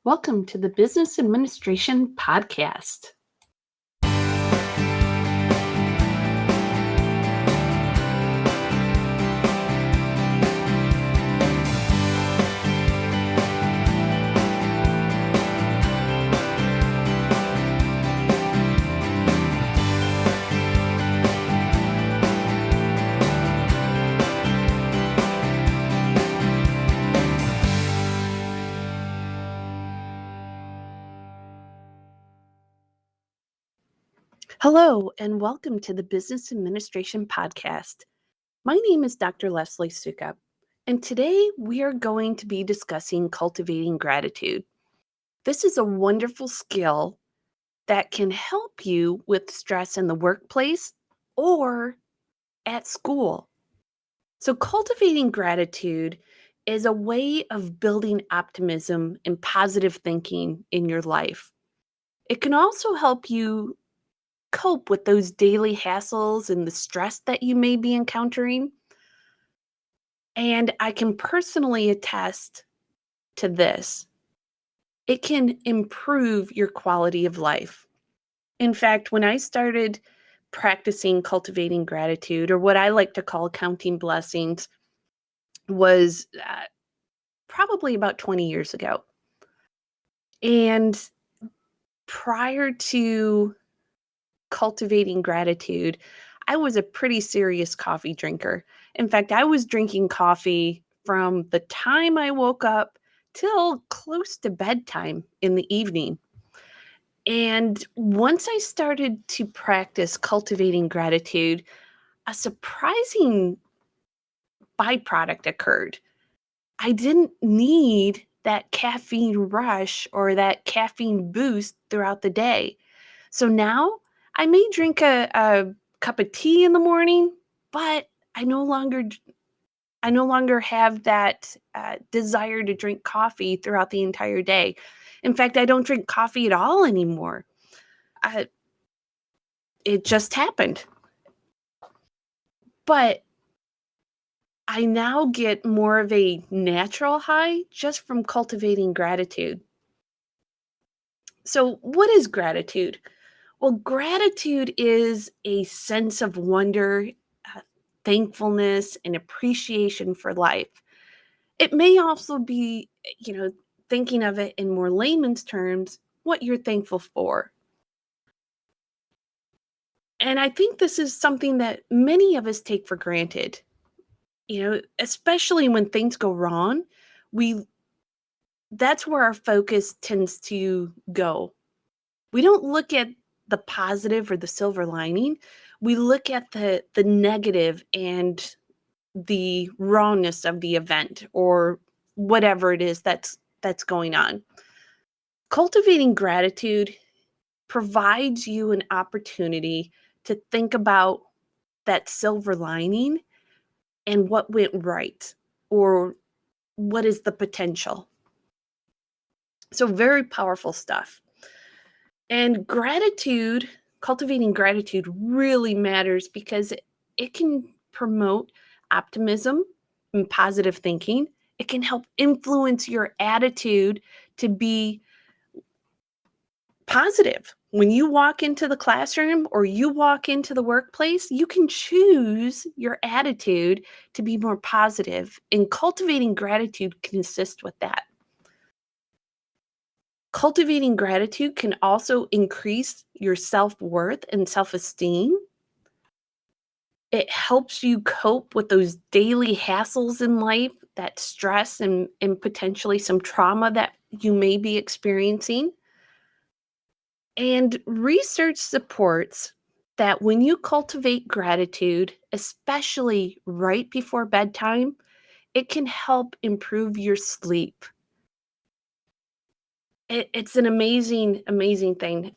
Welcome to the Business Administration Podcast. Hello, and welcome to the Business Administration Podcast. My name is Dr. Leslie Sukup, and today we are going to be discussing cultivating gratitude. This is a wonderful skill that can help you with stress in the workplace or at school. So, cultivating gratitude is a way of building optimism and positive thinking in your life. It can also help you cope with those daily hassles and the stress that you may be encountering. And I can personally attest to this. It can improve your quality of life. In fact, when I started practicing cultivating gratitude, or what I like to call counting blessings, was probably about 20 years ago. And prior to cultivating gratitude, I was a pretty serious coffee drinker. In fact, I was drinking coffee from the time I woke up till close to bedtime in the evening. And once I started to practice cultivating gratitude, a surprising byproduct occurred. I didn't need that caffeine rush or that caffeine boost throughout the day. So now I may drink a cup of tea in the morning, but I no longer have that desire to drink coffee throughout the entire day. In fact, I don't drink coffee at all anymore. Uh, it just happened. But I now get more of a natural high just from cultivating gratitude. So, what is gratitude? Well, gratitude is a sense of wonder, thankfulness, and appreciation for life. It may also be, thinking of it in more layman's terms, what you're thankful for. And I think this is something that many of us take for granted. Especially when things go wrong, we that's where our focus tends to go. We don't look at the positive or the silver lining. We look at the negative and the wrongness of the event or whatever it is that's going on. Cultivating gratitude provides you an opportunity to think about that silver lining and what went right or what is the potential. So very powerful stuff. And cultivating gratitude really matters because it can promote optimism and positive thinking. It can help influence your attitude to be positive. When you walk into the classroom or you walk into the workplace, you can choose your attitude to be more positive, and cultivating gratitude can assist with that. Cultivating gratitude can also increase your self-worth and self-esteem. It helps you cope with those daily hassles in life, that stress and potentially some trauma that you may be experiencing. And research supports that when you cultivate gratitude, especially right before bedtime, it can help improve your sleep. It's an amazing, amazing thing.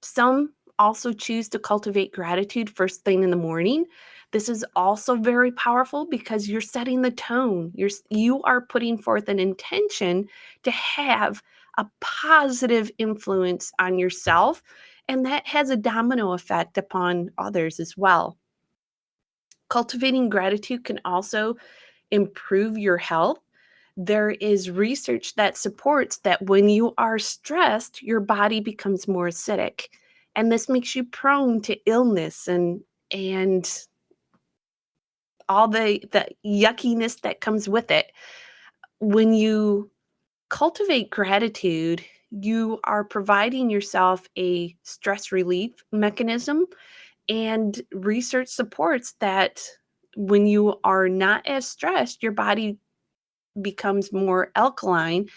Some also choose to cultivate gratitude first thing in the morning. This is also very powerful because you're setting the tone. You are putting forth an intention to have a positive influence on yourself, and that has a domino effect upon others as well. Cultivating gratitude can also improve your health There is research that supports that when you are stressed, your body becomes more acidic. And this makes you prone to illness and all the yuckiness that comes with it. When you cultivate gratitude, you are providing yourself a stress relief mechanism, and research supports that when you are not as stressed, your body becomes more alkaline,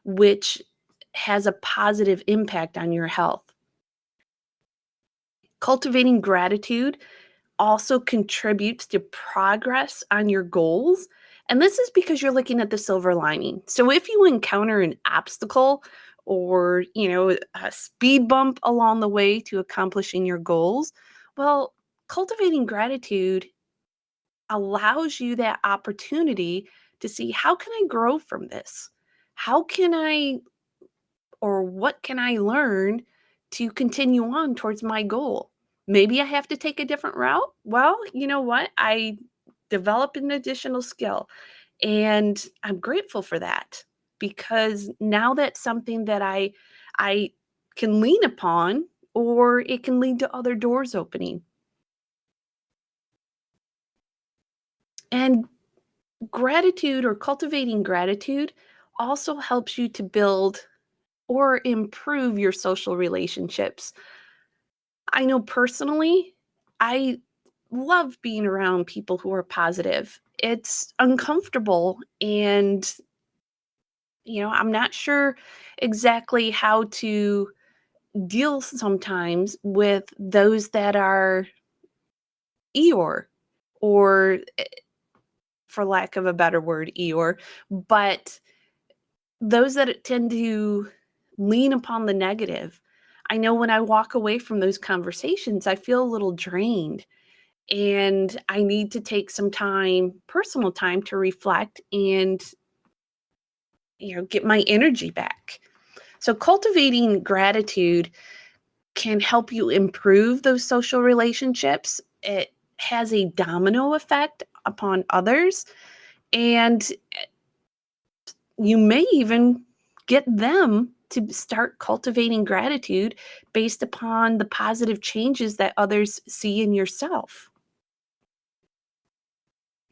which has a positive impact on your health. Cultivating gratitude also contributes to progress on your goals. And this is because you're looking at the silver lining. So if you encounter an obstacle or, a speed bump along the way to accomplishing your goals, well, cultivating gratitude allows you that opportunity to see, how can I grow from this? How can I, or what can I learn to continue on towards my goal? Maybe I have to take a different route. Well, you know what? I developed an additional skill, and I'm grateful for that, because now that's something that I can lean upon, or it can lead to other doors opening. And gratitude, or cultivating gratitude, also helps you to build or improve your social relationships. I know personally, I love being around people who are positive. It's uncomfortable, and I'm not sure exactly how to deal sometimes with those that are Eeyore, or for lack of a better word, Eeyore, but those that tend to lean upon the negative. I know when I walk away from those conversations, I feel a little drained, and I need to take some time, personal time, to reflect and get my energy back. So cultivating gratitude can help you improve those social relationships. It has a domino effect upon others, and you may even get them to start cultivating gratitude based upon the positive changes that others see in yourself.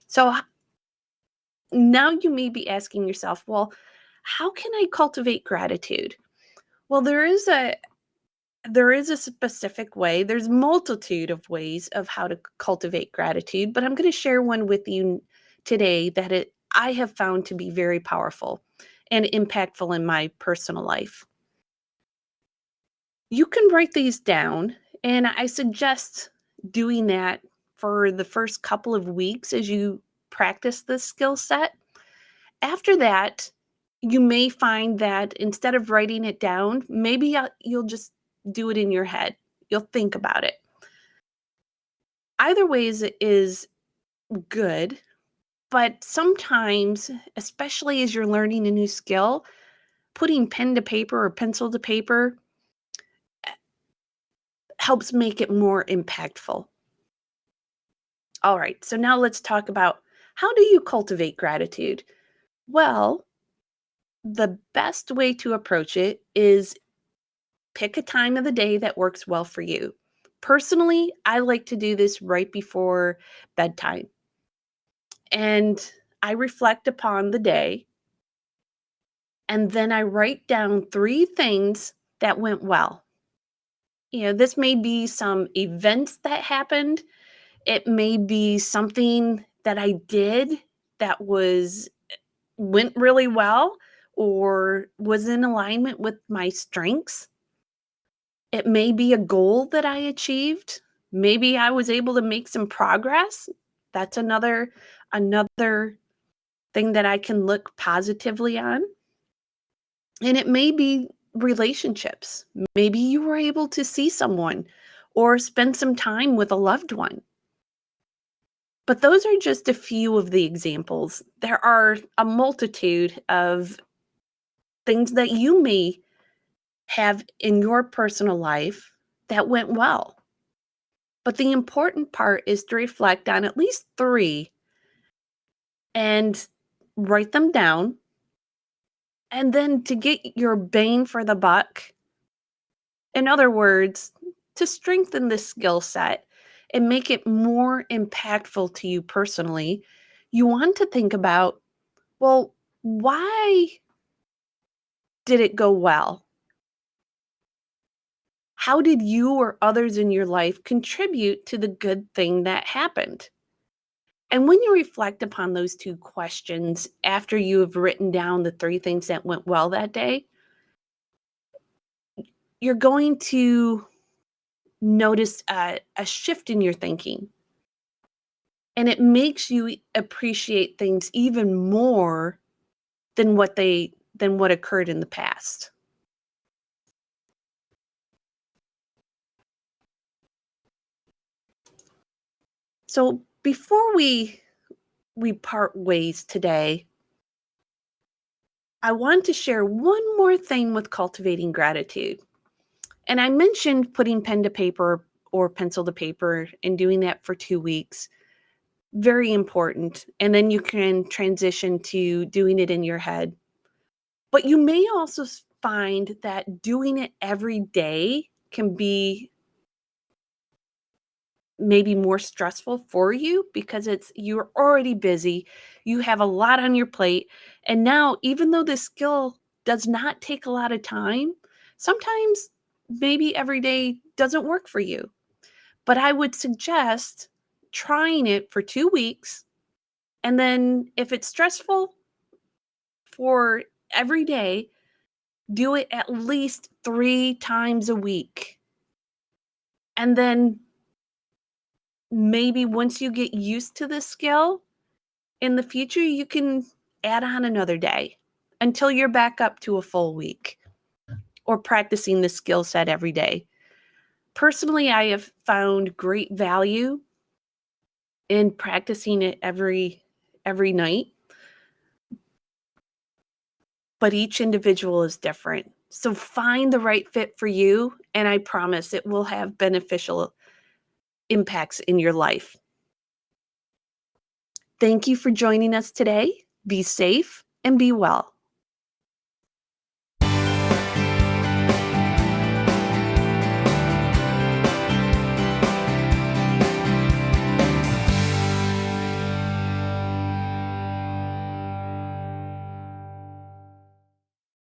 So now you may be asking yourself, well, how can I cultivate gratitude? Well, there is a specific way. There's multitude of ways of how to cultivate gratitude, but I'm going to share one with you today that I have found to be very powerful and impactful in my personal life. You can write these down, and I suggest doing that for the first couple of weeks as you practice this skill set. After that, you may find that instead of writing it down, maybe you'll just do it in your head. You'll think about it. Either way is good, but sometimes, especially as you're learning a new skill, putting pen to paper or pencil to paper helps make it more impactful. All right, so now let's talk about, how do you cultivate gratitude? Well, the best way to approach it is pick a time of the day that works well for you. Personally, I like to do this right before bedtime. And I reflect upon the day, and then I write down 3 things that went well. This may be some events that happened. It may be something that I did that went really well or was in alignment with my strengths. It may be a goal that I achieved. Maybe I was able to make some progress. That's another thing that I can look positively on. And it may be relationships. Maybe you were able to see someone or spend some time with a loved one. But those are just a few of the examples. There are a multitude of things that you may have in your personal life that went well. But the important part is to reflect on at least 3 and write them down And then to get your bang for the buck, in other words, to strengthen this skill set and make it more impactful to you personally, you want to think about, well, why did it go well? How did you or others in your life contribute to the good thing that happened? And when you reflect upon those two questions after you have written down the three things that went well that day, you're going to notice a shift in your thinking. And it makes you appreciate things even more than what occurred in the past. So before we part ways today, I want to share one more thing with cultivating gratitude. And I mentioned putting pen to paper or pencil to paper and doing that for 2 weeks. Very important. And then you can transition to doing it in your head. But you may also find that doing it every day can be maybe more stressful for you because you're already busy, you have a lot on your plate, and now even though this skill does not take a lot of time, sometimes maybe every day doesn't work for you. But I would suggest trying it for 2 weeks, and then if it's stressful for every day, do it at least 3 times a week. And then maybe once you get used to this skill, in the future, you can add on another day until you're back up to a full week or practicing the skill set every day. Personally, I have found great value in practicing it every night, but each individual is different. So find the right fit for you, and I promise it will have beneficial impacts in your life. Thank you for joining us today. Be safe and be well.